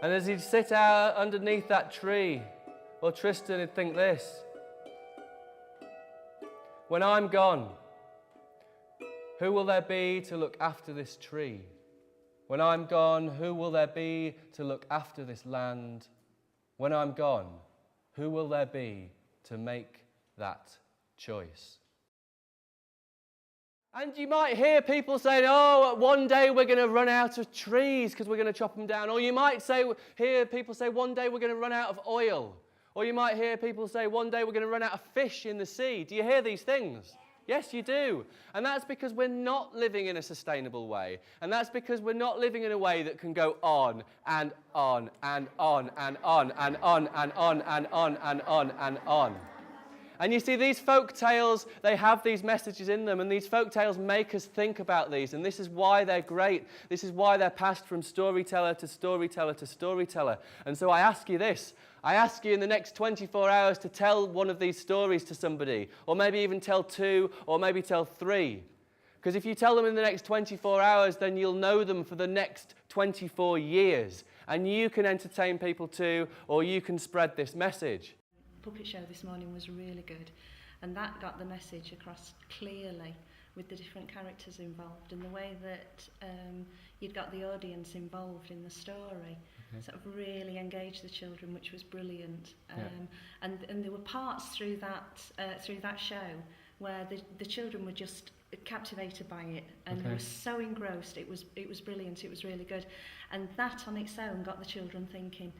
And as he'd sit out underneath that tree, well, Tristan would think this: when I'm gone, who will there be to look after this tree? When I'm gone, who will there be to look after this land? When I'm gone, who will there be to make that choice? And you might hear people saying, oh, one day we're going to run out of trees because we're going to chop them down. Or you might hear people say, one day we're going to run out of oil. Or you might hear people say, one day we're going to run out of fish in the sea. Do you hear these things? Yes, you do. And that's because we're not living in a sustainable way. And that's because we're not living in a way that can go on and on and on and on and on and on and on and on and on. And you see, these folk tales, they have these messages in them, and these folk tales make us think about these, and this is why they're great. This is why they're passed from storyteller to storyteller to storyteller. And so I ask you this. I ask you in the next 24 hours to tell one of these stories to somebody, or maybe even tell 2, or maybe tell 3. Because if you tell them in the next 24 hours, then you'll know them for the next 24 years. And you can entertain people too, or you can spread this message. Puppet show this morning was really good, and that got the message across clearly with the different characters involved and the way that you'd got the audience involved in the story. Sort of really engaged the children, which was brilliant. And there were parts through that show where the children were just captivated by it, and they were so engrossed. It was brilliant. It was really good, and that on its own got the children thinking.